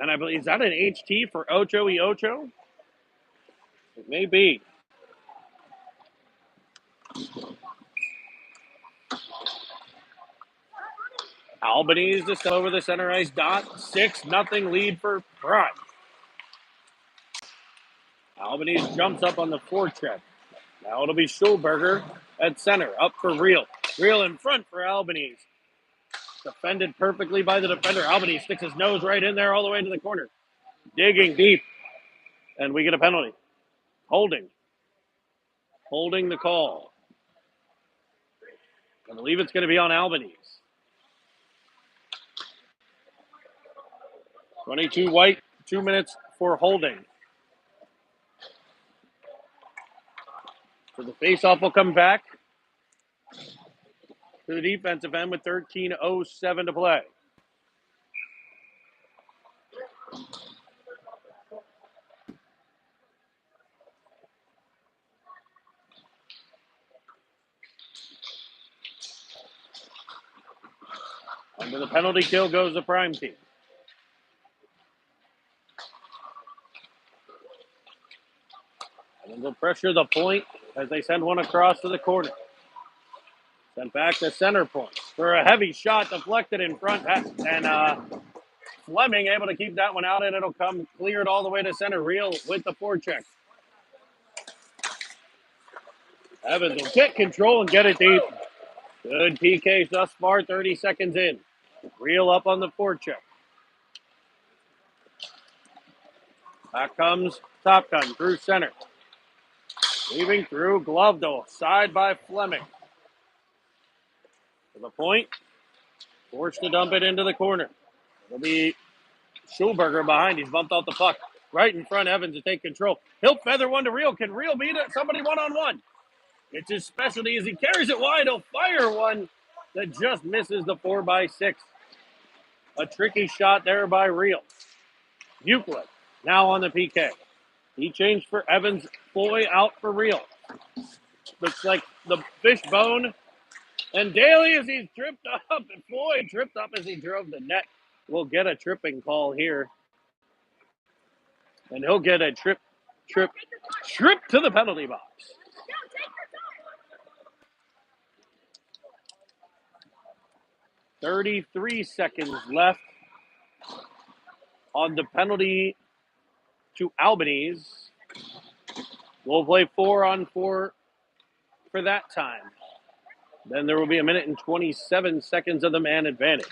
[SPEAKER 1] And I believe, is that an HT for Ocho y Ocho? It may be. Albanese just over the center ice dot. 6-0 lead for Prime. Albanese jumps up on the forecheck. Now it'll be Schulberger at center, up for Real. Real in front for Albanese. Defended perfectly by the defender. Albanese sticks his nose right in there all the way to the corner. Digging deep. And we get a penalty. Holding the call. I believe it's going to be on Albanese. 22 white, 2 minutes for holding. So the faceoff will come back to the defensive end with 13:07 to play. Under the penalty kill goes the Prime team. And they'll pressure the point as they send one across to the corner. Sent back to center point for a heavy shot deflected in front. And Fleming able to keep that one out, and it'll come cleared all the way to center. Real with the forecheck. Evans will get control and get it deep. Good PK thus far, 30 seconds in. Real up on the forecheck. Back comes Top Gun through center. Leaving through Glovdale, side by Fleming. To the point, forced to dump it into the corner. It'll be Schulberger behind. He's bumped off the puck. Right in front, Evans to take control. He'll feather one to Real. Can Real beat it? Somebody one-on-one. It's his specialty. As he carries it wide, he'll fire one that just misses the 4x6. A tricky shot there by Real. Buchlich now on the PK. He changed for Evans. Foy out for Real. Looks like the fishbone. And Daly as he's tripped up. And Foy tripped up as he drove the net. We'll get a tripping call here. And he'll get a trip to the penalty box. $33 seconds left on the penalty to Albanese. We'll play 4-on-4 for that time. Then there will be 1 minute and 27 seconds of the man advantage.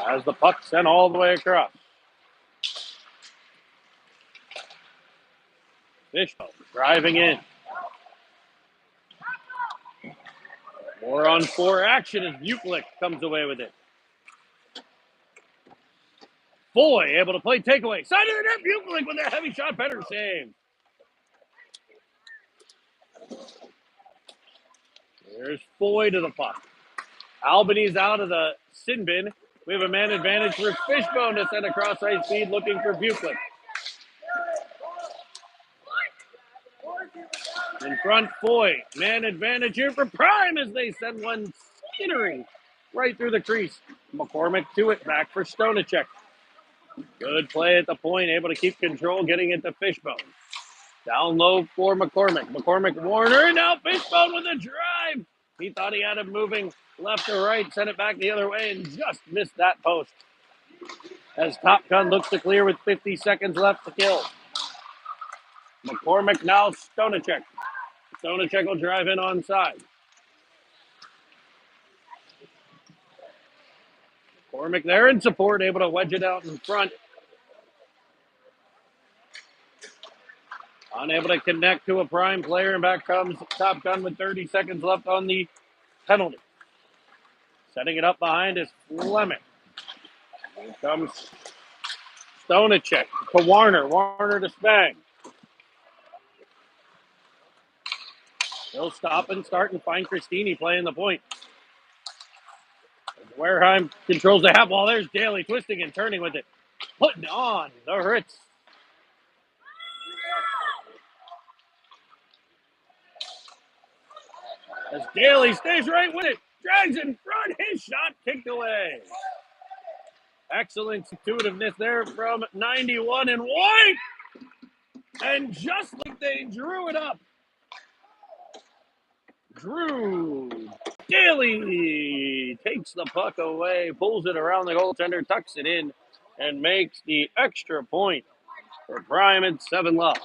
[SPEAKER 1] As the puck sent all the way across. Fishbone driving in. 4-on-4 action as Buchlich comes away with it. Foy able to play takeaway. Side of the net, Buchlich with a heavy shot. Better save. There's Foy to the puck. Albanese out of the sin bin. We have a man advantage for Fishbone to send across ice speed looking for Buchlich. In front, Foy. Man advantage here for Prime as they send one skittering right through the crease. McCormick to it, back for Stonacek. Good play at the point, able to keep control, getting it to Fishbone. Down low for McCormick. McCormick, Warner, now Fishbone with a drive. He thought he had him moving left or right, sent it back the other way, and just missed that post. As Top Gun looks to clear with 50 seconds left to kill. McCormick now Stonacek. Stonacek will drive in onside. McCormick there in support, able to wedge it out in front. Unable to connect to a Prime player, and back comes Top Gun with 30 seconds left on the penalty. Setting it up behind is Fleming. Here comes Stonacek to Warner. Warner to Spang. He'll stop and start and find Christini playing the point. Wareheim controls the half wall. There's Daly twisting and turning with it. Putting on the Ritz. As Daly stays right with it. Drags in front. His shot kicked away. Excellent intuitiveness there from 91 and White. And just like they drew it up, Drew Daly takes the puck away, pulls it around the goaltender, tucks it in, and makes the extra point for Prime at 7 love.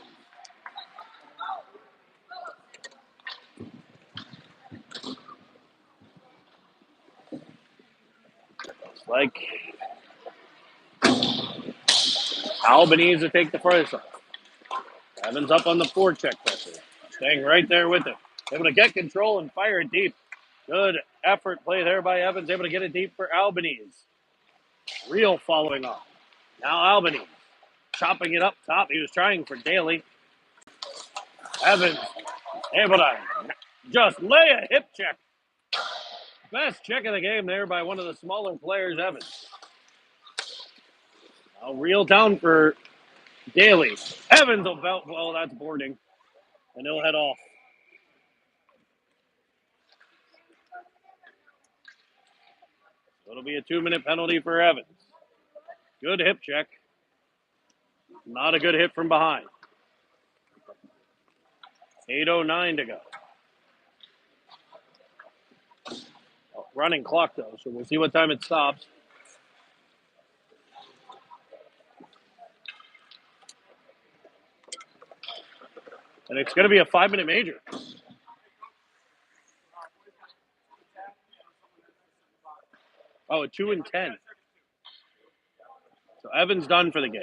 [SPEAKER 1] It's like Albanese to take the first off. Evans up on the forecheck pressure, staying right there with it. Able to get control and fire it deep. Good effort play there by Evans, able to get it deep for Albanese. Real following off. Now Albanese chopping it up top. He was trying for Daly. Evans able to just lay a hip check. Best check of the game there by one of the smaller players, Evans. Now reel down for Daly. Evans will belt. Well, that's boarding. And he'll head off. It'll be a 2-minute penalty for Evans. Good hip check. Not a good hit from behind. 8:09 to go. Running clock, though, so we'll see what time it stops. And it's going to be a 5-minute major. Oh, a 2 and 10. So Evans done for the game.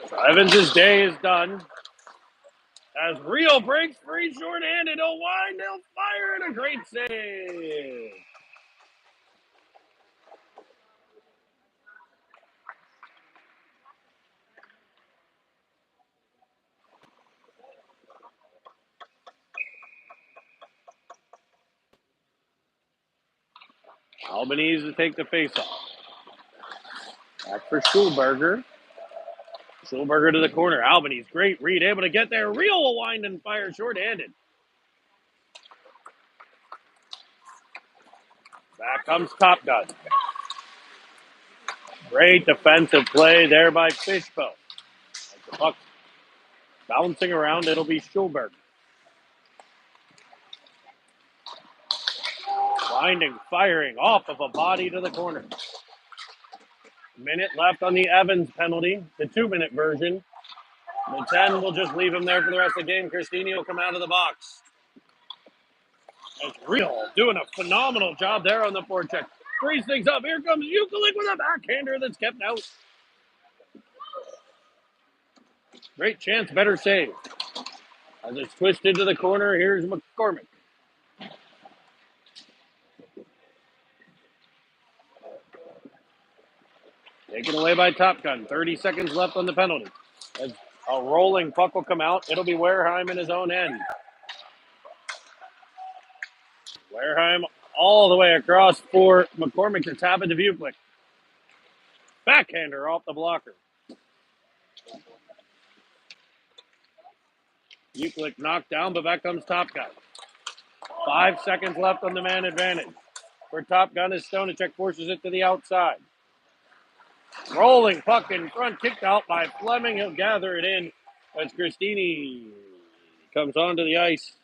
[SPEAKER 1] So Evans' day is done. As Rio breaks free short-handed, he'll wind, he'll fire, and a great save. Albanese to take the face-off. Back for Schulberger. Schulberger to the corner. Albanese, great read, able to get there. Rio will wind and fire short-handed. Back comes Top Gun. Great defensive play there by Fishbow. As the puck bouncing around, it'll be Schulberger. Winding, firing off of a body to the corner. Minute left on the Evans penalty, the 2-minute version. The 10 will just leave him there for the rest of the game. Christini will come out of the box. It's Real doing a phenomenal job there on the forecheck. Frees things up. Here comes Ukalik with a backhander that's kept out. Great chance, better save. As it's twisted to the corner, here's McCormick. Taken away by Top Gun. 30 seconds left on the penalty. As a rolling puck will come out, it'll be Wareheim in his own end. Wareheim all the way across for McCormick to tap into Buklik. Backhander off the blocker. Buklik knocked down, but back comes Top Gun. 5 seconds left on the man advantage. For Top Gun as Stonacek forces it to the outside. Rolling puck in front, kicked out by Fleming. He'll gather it in as Christini comes onto the ice.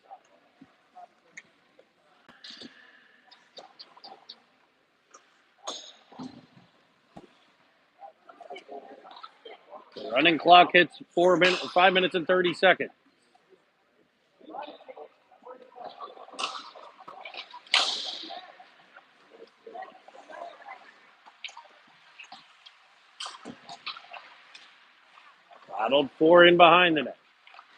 [SPEAKER 1] The running clock hits 5 minutes and 30 seconds. Battled 4 in behind the net.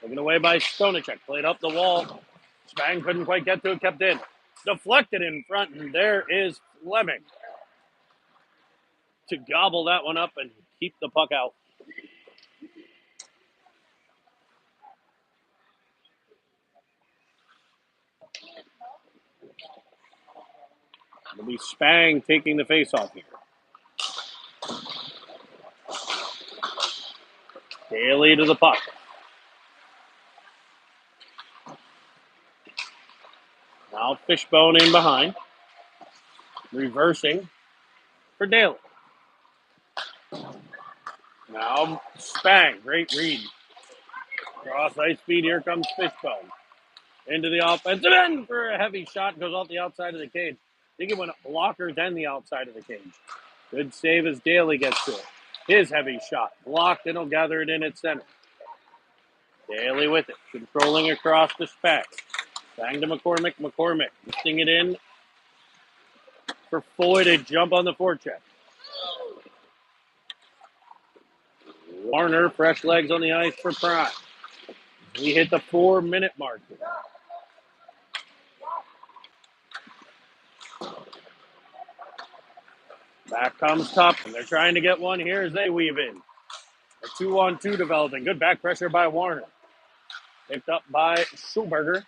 [SPEAKER 1] Taken away by Stonacek. Played up the wall. Spang couldn't quite get to it, kept in. Deflected in front, and there is Fleming. to gobble that one up and keep the puck out. It'll be Spang taking the faceoff here. Daly to the puck. Now Fishbone in behind. Reversing for Daly. Now Spang. Great read. Cross ice speed. Here comes Fishbone. Into the offensive end for a heavy shot. Goes off the outside of the cage. I think it went blockers and the outside of the cage. Good save as Daly gets to it. His heavy shot. Blocked and he'll gather it in at center. Daly with it. Controlling across the Spang. Spang to McCormick. McCormick lifting it in for Foy to jump on the forecheck. Warner, fresh legs on the ice for Prime. We hit the 4-minute mark. Back comes Tupkin. They're trying to get one here as they weave in. A 2-on-2 developing. Good back pressure by Warner. Picked up by Schulberger.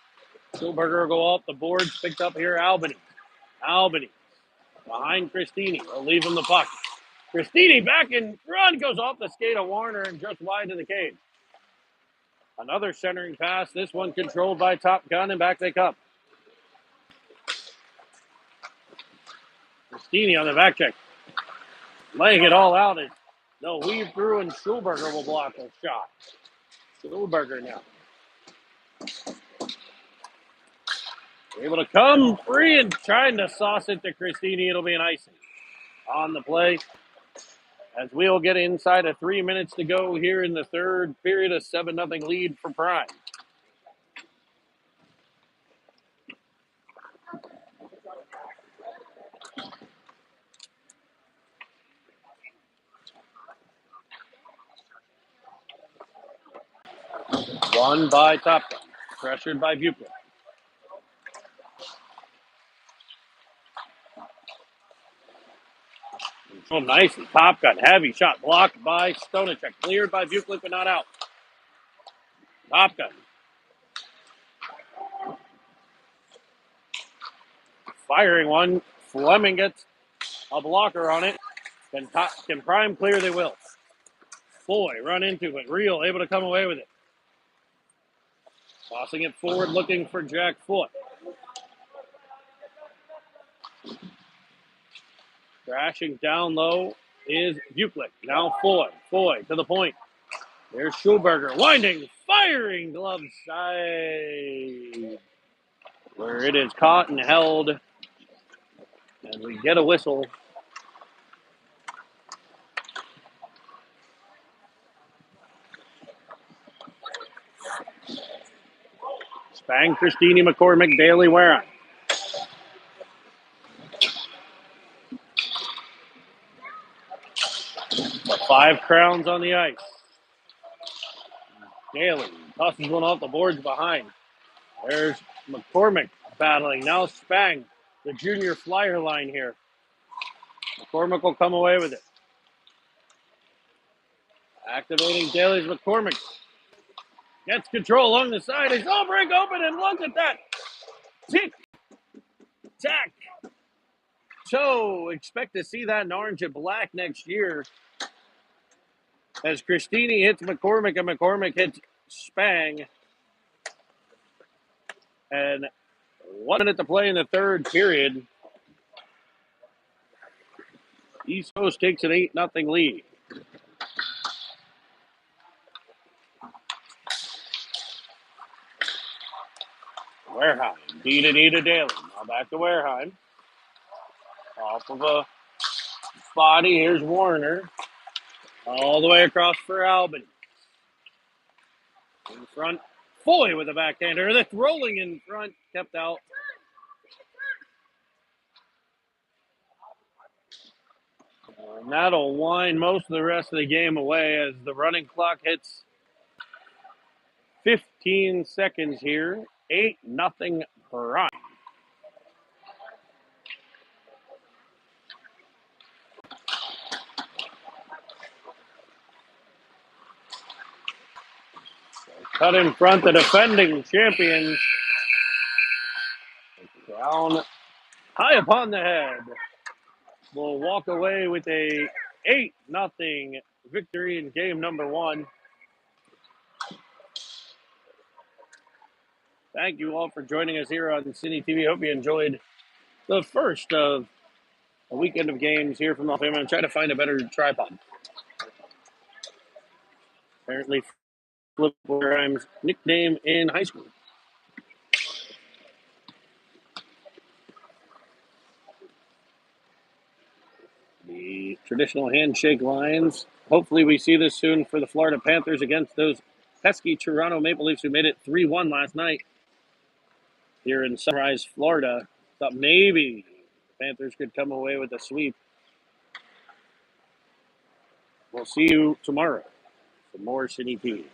[SPEAKER 1] Schulberger will go off the boards. Picked up here, Albany. Albany behind Christini. They'll leave him the puck. Christini back in front. Goes off the skate of Warner and just wide to the cage. Another centering pass. This one controlled by Top Gun, and back they come. Christini on the back check. Laying it all out. They'll weave through, and Schulberger will block the shot. Schulberger now. Able to come free and trying to sauce it to Christini. It'll be an icing on the play. As we'll get inside of 3 minutes to go here in the third period, a 7-0 lead for Prime. Won by Top Gun. Pressured by Buchler. Oh, nice. Top Gun. Heavy shot. Blocked by Stonacek. Cleared by Buchler, but not out. Top Gun. Firing one. Fleming gets a blocker on it. Can Prime clear? They will. Foy run into it. Real able to come away with it. Tossing it forward, looking for Jack Foot. Crashing down low is Buchler. Now Foy. Foy to the point. There's Schulberger. Winding, firing, glove side. Where it is caught and held. And we get a whistle. Spang, Christini, McCormick, Daly, Warren. The 5 crowns on the ice. Daly tosses one off the boards behind. There's McCormick battling. Now Spang, the junior flyer line here. McCormick will come away with it. Activating Daly's McCormick. Gets control along the side. He's all break open, and look at that. Tick, tack, toe. Expect to see that in orange and black next year. As Christini hits McCormick and McCormick hits Spang. And 1 minute to play in the third period. East Coast takes an 8-0 lead. Wareheim, D to Daly. Now back to Wareheim. Off of a body. Here's Warner. All the way across for Albany. In front. Foy with a backhander. That's rolling in front. Kept out. And that'll wind most of the rest of the game away as the running clock hits 15 seconds here. 8-0 Prime. Cut in front, the defending champions. Down high upon the head. Will walk away with a 8-0 victory in game number 1. Thank you all for joining us here on City TV. Hope you enjoyed the first of a weekend of games here from Alabama. I'm trying to find a better tripod. Apparently, Flip Grimes' nickname in high school. The traditional handshake lines. Hopefully, we see this soon for the Florida Panthers against those pesky Toronto Maple Leafs who made it 3-1 last night here in Sunrise, Florida. Thought maybe the Panthers could come away with a sweep. We'll see you tomorrow for more City TV.